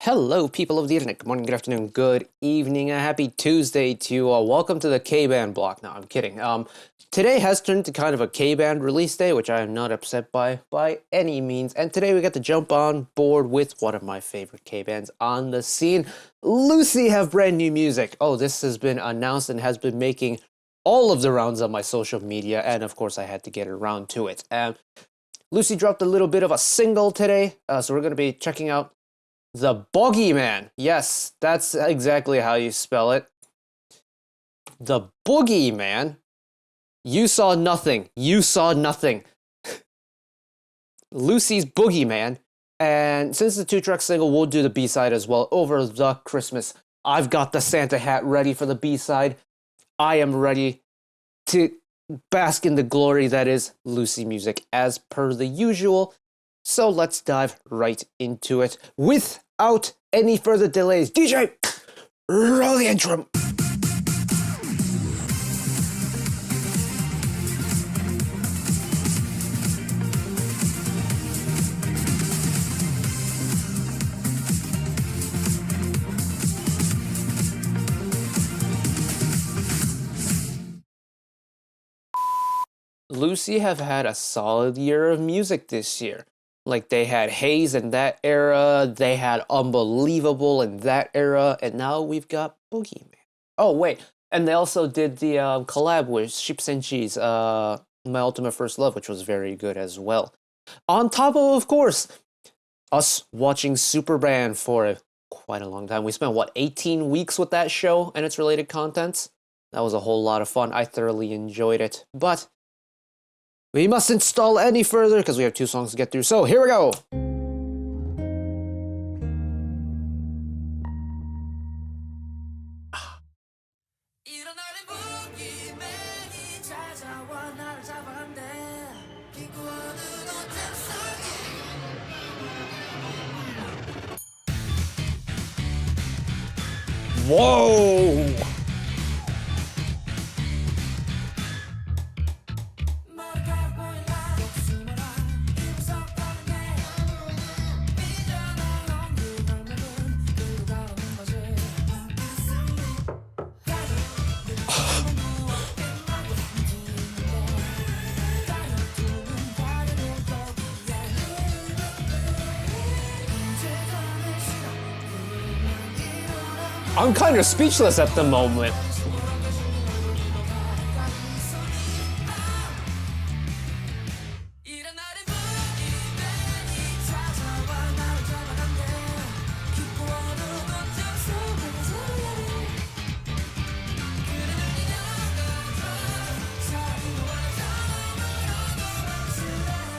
Hello, people of the internet. Good morning, good afternoon, good evening, a happy Tuesday to you all. Welcome to the K-Band block. No, I'm kidding. Today has turned to kind of a K-Band release day, which I am not upset by any means. And today we got to jump on board with one of my favorite K-Bands on the scene. Lucy have brand new music. Oh, this has been announced and has been making all of the rounds on my social media, and of course I had to get around to it. Lucy dropped a little bit of a single today, so we're going to be checking out the Boogie Man. Yes, that's exactly how you spell it. The Boogie Man. You saw nothing. You saw nothing. Lucy's Boogie Man. And since the 2-track single, we'll do the B-side as well over the Christmas. I've got the Santa hat ready for the B-side. I am ready to bask in the glory that is Lucy music as per the usual. So let's dive right into it without any further delays. DJ, roll the intro. Lucy have had a solid year of music this year. Like, they had Haze in that era, they had Unbelievable in that era, and now we've got Boogie Man. Oh, wait, and they also did the collab with Ships and Cheese, My Ultimate First Love, which was very good as well. On top of course, us watching Superband for quite a long time. We spent, 18 weeks with that show and its related contents? That was a whole lot of fun. I thoroughly enjoyed it, but we mustn't stall any further because we have 2 songs to get through, so here we go! Whoa! I'm kind of speechless at the moment.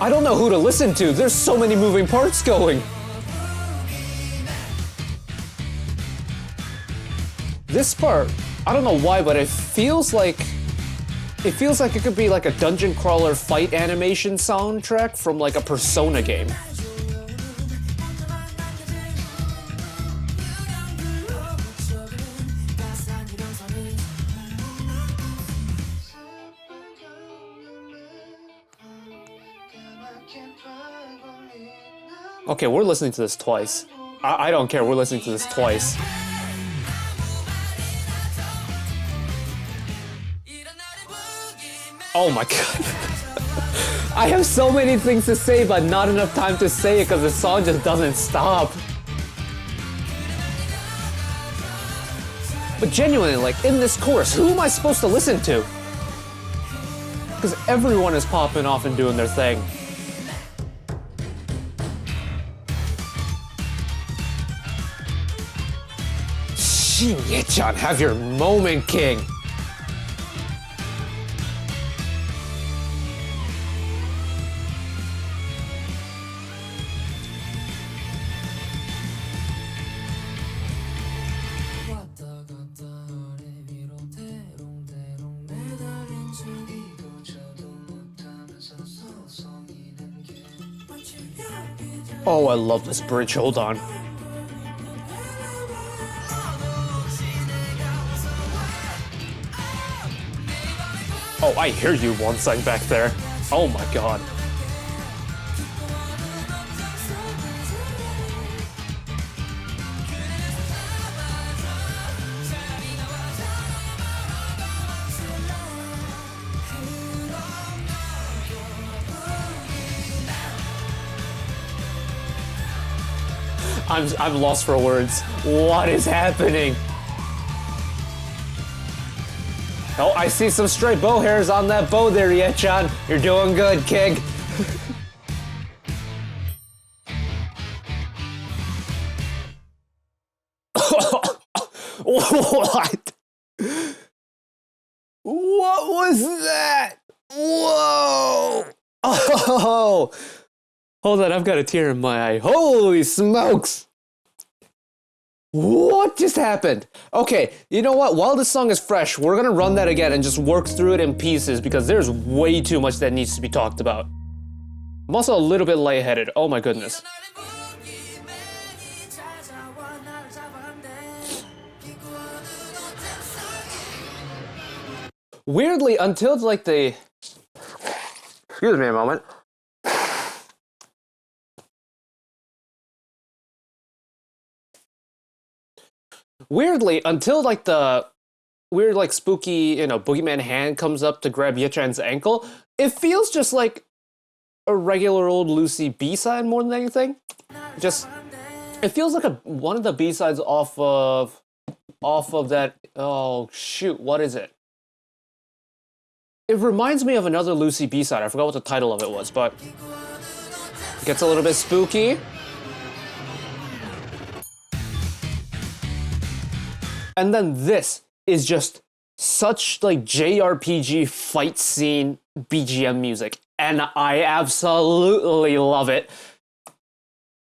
I don't know who to listen to. There's so many moving parts going. This part, I don't know why, but it feels like it could be like a dungeon crawler fight animation soundtrack from like a Persona game. Okay, we're listening to this twice. I don't care, we're listening to this twice. Oh my god. I have so many things to say, but not enough time to say it because the song just doesn't stop. But genuinely, like, in this chorus, who am I supposed to listen to? Because everyone is popping off and doing their thing. Shin-ye-chan, have your moment, king! Oh, I love this bridge, hold on. Oh, I hear you, Wonsang back there. Oh my god. I'm lost for words. What is happening? Oh, I see some stray bow hairs on that bow there, Yechan. You're doing good, Kig. What? What was that? Whoa! Oh! Hold on, I've got a tear in my eye. Holy smokes! What just happened? Okay, you know what? While this song is fresh, we're gonna run that again and just work through it in pieces because there's way too much that needs to be talked about. I'm also a little bit lightheaded. Oh my goodness. Weirdly, until like the... Excuse me a moment. Weirdly, until like the weird like spooky, Boogie Man hand comes up to grab Yechan's ankle, it feels just like a regular old Lucy B-side more than anything. Just, it feels like one of the B-sides off of that, oh shoot, what is it? It reminds me of another Lucy B-side. I forgot what the title of it was, but it gets a little bit spooky. And then this is just such like JRPG fight scene BGM music, and I absolutely love it.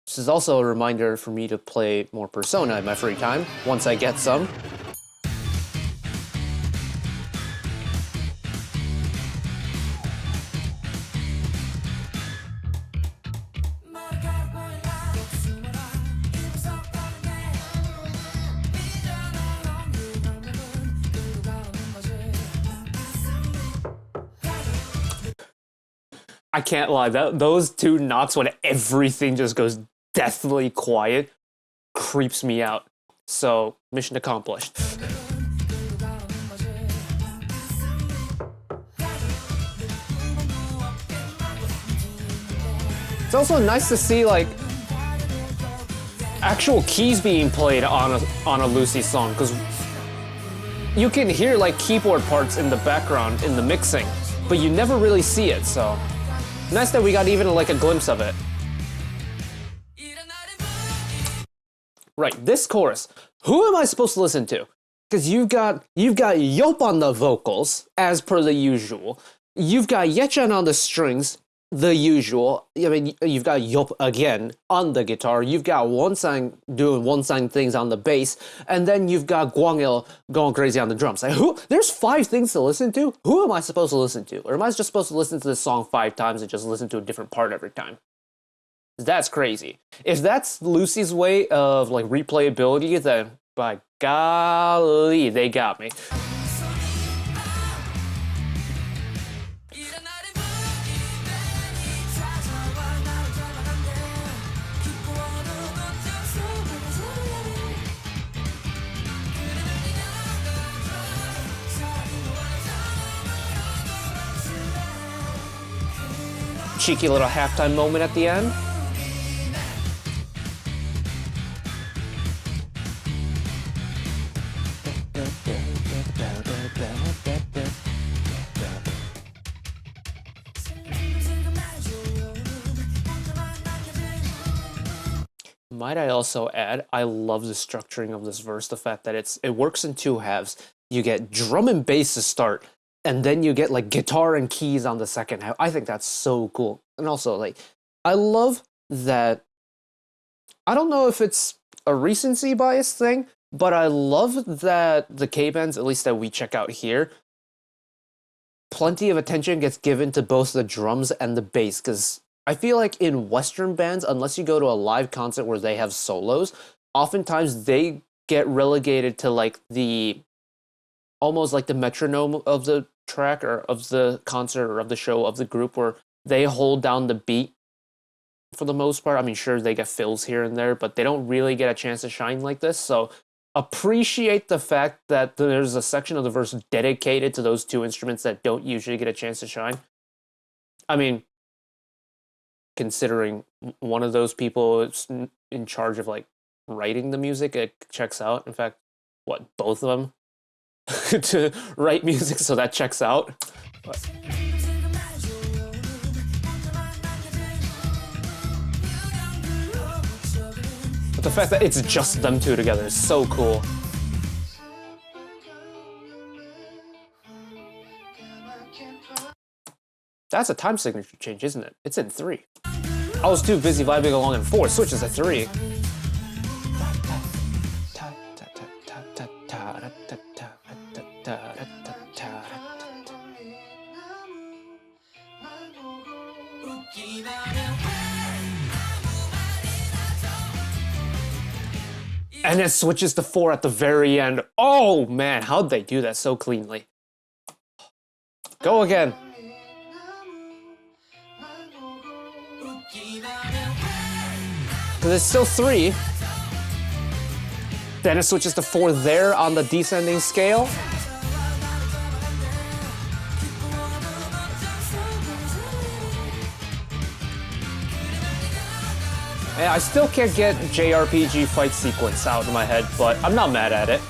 This is also a reminder for me to play more Persona in my free time, once I get some. I can't lie, those two knocks when everything just goes deathly quiet creeps me out. So, mission accomplished. It's also nice to see like actual keys being played on a Lucy song, because you can hear like keyboard parts in the background in the mixing, but you never really see it, so nice that we got even like a glimpse of it. Right, this chorus. Who am I supposed to listen to? Because you've got Yop on the vocals, as per the usual. You've got Yechan on the strings, the usual. I mean, you've got Yop again on the guitar. You've got Wonsang doing Wonsang things on the bass, and then you've got Guangil going crazy on the drums. Like, there's 5 things to listen to? Who am I supposed to listen to? Or am I just supposed to listen to this song 5 times and just listen to a different part every time? That's crazy. If that's Lucy's way of like replayability, then by golly, they got me. Cheeky little halftime moment at the end. Might I also add, I love the structuring of this verse, the fact that it works in 2 halves. You get drum and bass to start, and then you get like guitar and keys on the second half. I think that's so cool. And also, like, I love that, I don't know if it's a recency bias thing, but I love that the K-bands, at least that we check out here, plenty of attention gets given to both the drums and the bass, because I feel like in Western bands, unless you go to a live concert where they have solos, oftentimes they get relegated to like the, almost like the metronome of the track or of the concert or of the show of the group, where they hold down the beat for the most part. I mean, sure, they get fills here and there, but they don't really get a chance to shine like this. So appreciate the fact that there's a section of the verse dedicated to those 2 instruments that don't usually get a chance to shine. I mean, considering one of those people is in charge of like writing the music, it checks out. In fact, what, both of them to write music, so that checks out. But the fact that it's just them two together is so cool. That's a time signature change, isn't it? It's in 3. I was too busy vibing along in 4. Switches to 3. And it switches to 4 at the very end. Oh man, how'd they do that so cleanly? Go again. Because it's still 3. Then it switches to 4 there on the descending scale. And I still can't get JRPG fight sequence out of my head, but I'm not mad at it.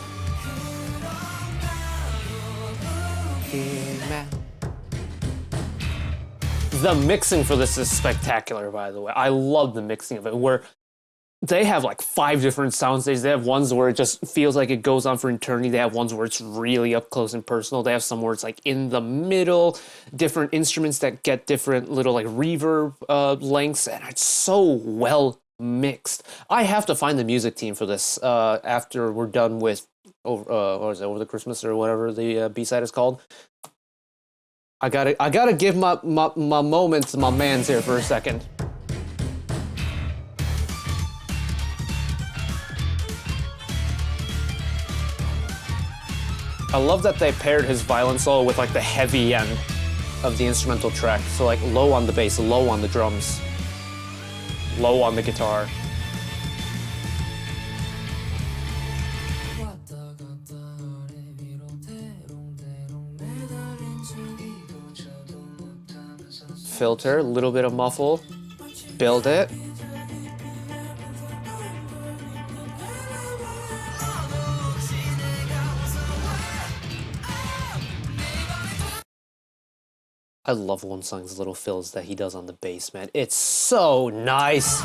The mixing for this is spectacular, by the way. I love the mixing of it, where they have like 5 different sound stages. They have ones where it just feels like it goes on for eternity. They have ones where it's really up close and personal. They have some where it's like in the middle, different instruments that get different little like reverb lengths, and it's so well mixed. I have to find the music team for this after we're done with what is it, Over the Christmas or whatever the B-side is called. I gotta give my moment to my mans here for a second. I love that they paired his violin solo with like the heavy end of the instrumental track. So like low on the bass, low on the drums, low on the guitar. Filter, a little bit of muffle, build it. I love Wonsung's little fills that he does on the bass, man. It's so nice.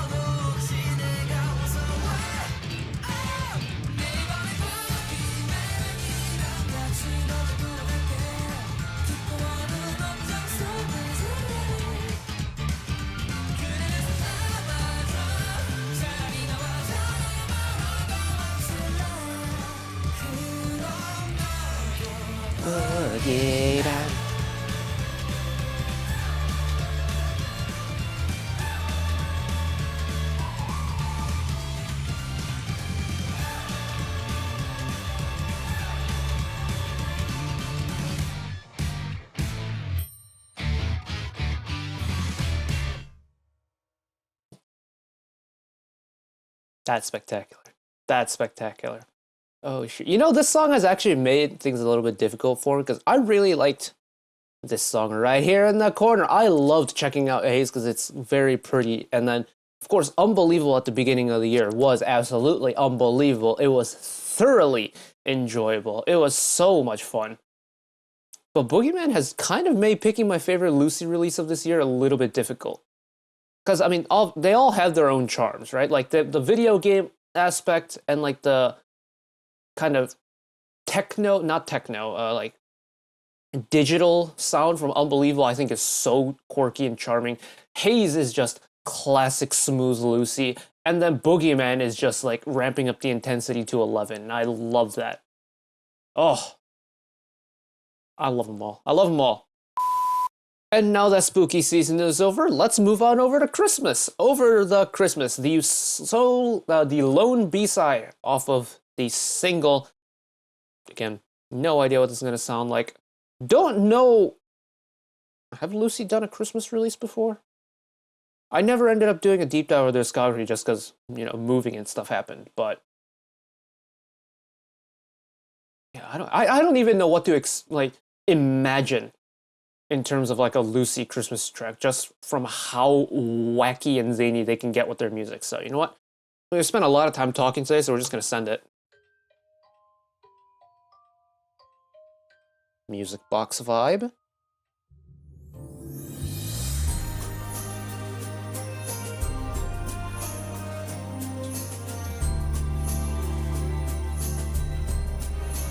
That's spectacular. That's spectacular. Oh, shit. You know, this song has actually made things a little bit difficult for me because I really liked this song right here in the corner. I loved checking out Haze because it's very pretty. And then, of course, Unbelievable at the beginning of the year was absolutely unbelievable. It was thoroughly enjoyable. It was so much fun. But Boogie Man has kind of made picking my favorite Lucy release of this year a little bit difficult. Because, I mean, they all have their own charms, right? Like, the video game aspect and, like, the kind of like, digital sound from Unbelievable, I think, is so quirky and charming. Haze is just classic smooth Lucy. And then Boogie Man is just, like, ramping up the intensity to 11. And I love that. Oh. I love them all. I love them all. And now that spooky season is over, let's move on over to Christmas. Over the Christmas, the lone B-side off of the single. Again, no idea what this is going to sound like. Don't know. Have Lucy done a Christmas release before? I never ended up doing a deep dive of their discography just because, you know, moving and stuff happened. But yeah, I don't even know what to imagine in terms of like a Lucy Christmas track, just from how wacky and zany they can get with their music. So you know what? We spent a lot of time talking today, so we're just gonna send it. Music box vibe.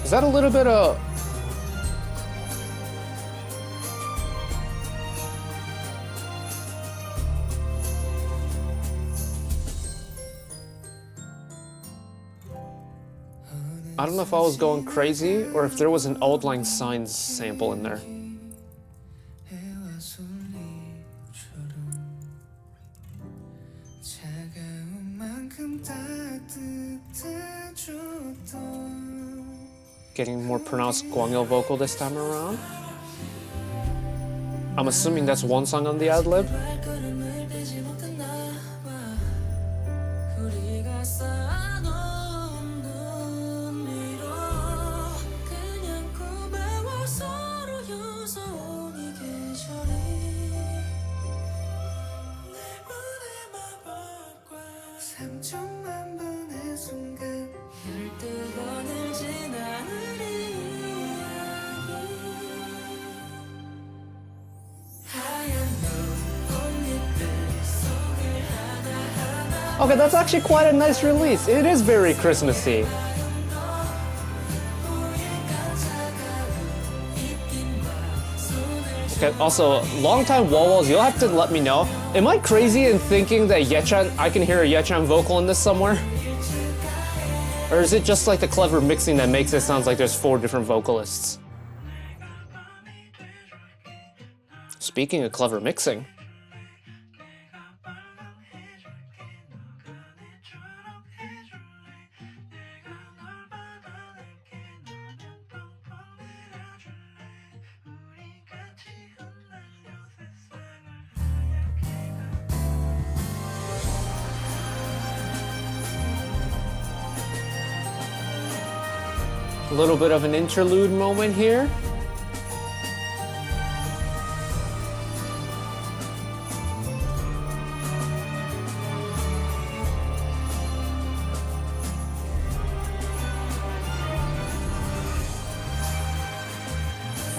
Is that a little bit of... I don't know if I was going crazy or if there was an Auld Lang Syne sample in there. Getting more pronounced Gwangyo vocal this time around. I'm assuming that's one song on the ad-lib. Okay, that's actually quite a nice release. It is very Christmassy. Okay, also, long-time Wawals, you'll have to let me know. Am I crazy in thinking that Yechan, I can hear a Yechan vocal in this somewhere? Or is it just like the clever mixing that makes it sound like there's 4 different vocalists? Speaking of clever mixing. A little bit of an interlude moment here.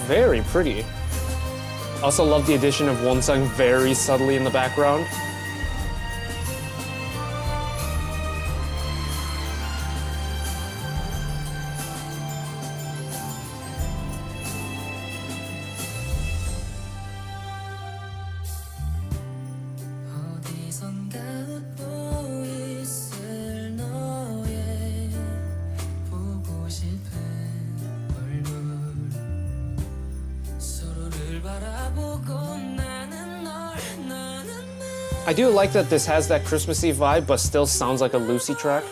Very pretty. Also love the addition of one song very subtly in the background. I do like that this has that Christmassy vibe, but still sounds like a Lucy track.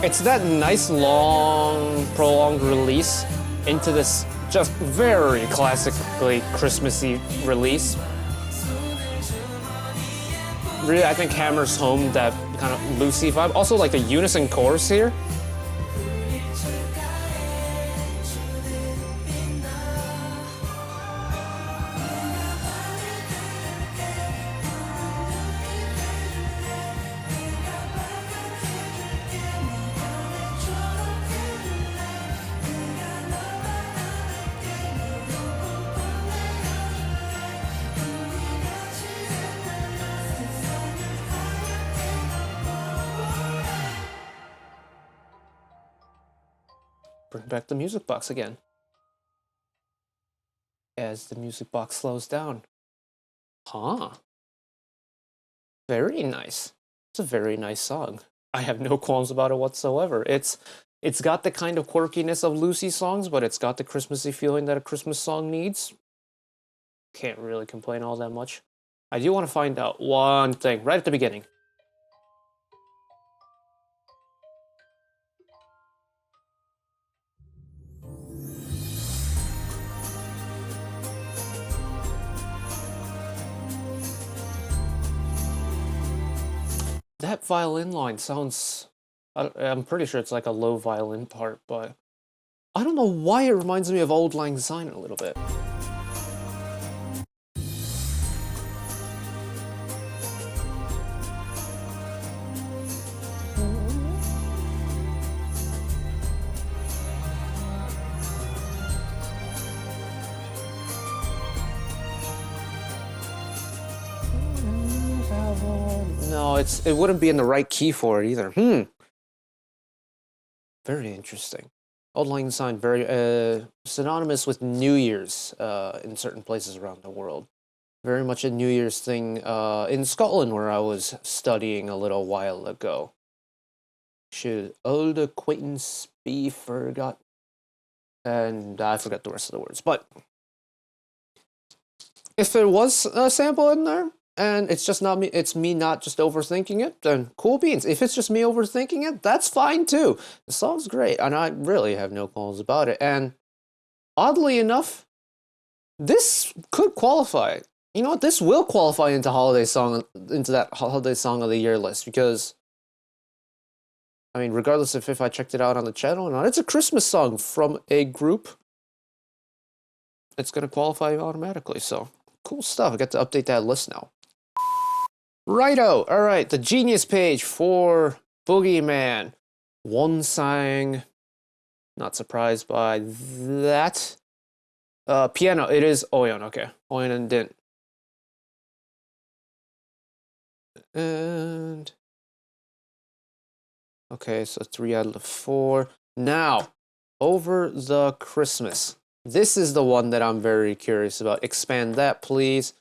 It's that nice, long, prolonged release into this just very classically Christmassy release. Really, I think hammers home that kind of Lucy vibe. Also, like the unison chorus here. Bring back the music box again. As the music box slows down. Huh. Very nice. It's a very nice song. I have no qualms about it whatsoever. It's got the kind of quirkiness of Lucy songs, but it's got the Christmassy feeling that a Christmas song needs. Can't really complain all that much. I do want to find out one thing right at the beginning. that violin line sounds... I'm pretty sure it's like a low violin part, but I don't know why it reminds me of Auld Lang Syne a little bit. No, it wouldn't be in the right key for it either. Very interesting. Auld Lang Syne, very synonymous with New Year's in certain places around the world. Very much a New Year's thing in Scotland, where I was studying a little while ago. Should old acquaintance be forgot? And I forgot the rest of the words. But if there was a sample in there, and it's just not me, it's me not just overthinking it, then cool beans. If it's just me overthinking it, that's fine too. The song's great, and I really have no qualms about it. And oddly enough, this could qualify. You know what? This will qualify into that holiday song of the year list, because I mean, regardless of if I checked it out on the channel or not, it's a Christmas song from a group. It's gonna qualify automatically. So cool stuff. I got to update that list now. Righto! Alright, the Genius page for Boogie Man. One sang. Not surprised by that. Piano, it is Oyeon, okay. Oyeon and Din. And... okay, so 3 out of 4. Now, Over the Christmas. This is the one that I'm very curious about. Expand that, please.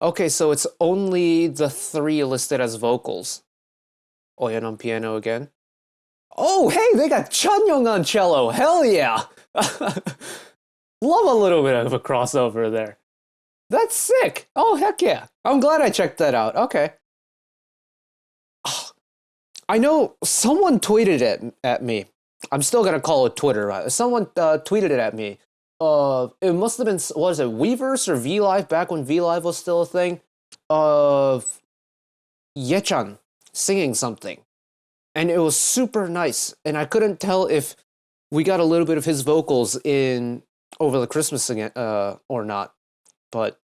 Okay, so it's only the 3 listed as vocals. Oyeon on piano again. Oh, hey, they got Chanyeong on cello. Hell yeah! Love a little bit of a crossover there. That's sick. Oh, heck yeah. I'm glad I checked that out. Okay. I know someone tweeted it at me. I'm still gonna call it Twitter, right? Someone tweeted it at me. It must have been, what is it, Weverse or VLive, back when VLive was still a thing, of Yechan singing something. And it was super nice. And I couldn't tell if we got a little bit of his vocals in Over the Christmas again, or not. But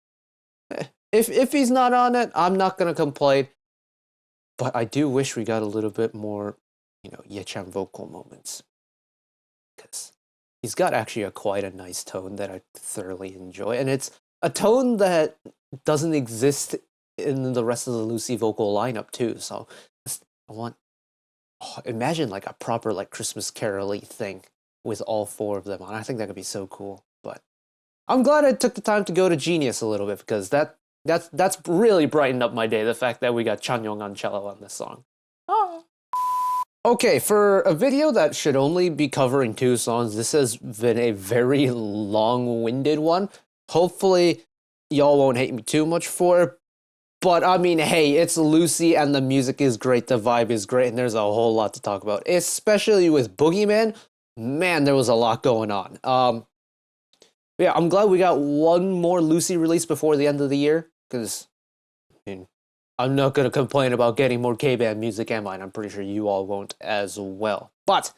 if he's not on it, I'm not gonna complain. But I do wish we got a little bit more, you know, Yechan vocal moments. Because he's got actually quite a nice tone that I thoroughly enjoy. And it's a tone that doesn't exist in the rest of the Lucy vocal lineup too. So I want, imagine like a proper like Christmas carol-y thing with all 4 of them on. I think that could be so cool. But I'm glad I took the time to go to Genius a little bit, because that's really brightened up my day, the fact that we got Chanyeong on cello on this song. Oh. Okay, for a video that should only be covering 2 songs, this has been a very long-winded one. Hopefully, y'all won't hate me too much for it. But, I mean, hey, it's Lucy, and the music is great, the vibe is great, and there's a whole lot to talk about. Especially with Boogie Man. Man, there was a lot going on. Yeah, I'm glad we got one more Lucy release before the end of the year, because, I mean, I'm not going to complain about getting more K-Band music, am I? And I'm pretty sure you all won't as well. But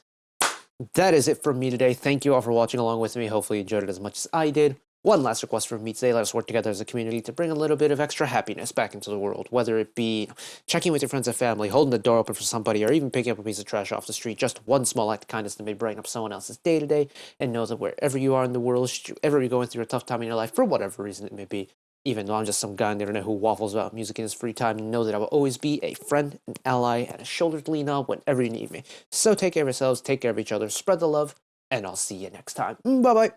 that is it from me today. Thank you all for watching along with me. Hopefully you enjoyed it as much as I did. One last request from me today: let us work together as a community to bring a little bit of extra happiness back into the world, whether it be checking with your friends and family, holding the door open for somebody, or even picking up a piece of trash off the street. Just one small act of kindness that may brighten up someone else's day to day. And know that wherever you are in the world, should you ever be going through a tough time in your life, for whatever reason it may be, even though I'm just some guy on the internet who waffles about music in his free time, know that I will always be a friend, an ally, and a shoulder to lean on whenever you need me. So take care of yourselves, take care of each other, spread the love, and I'll see you next time. Bye-bye.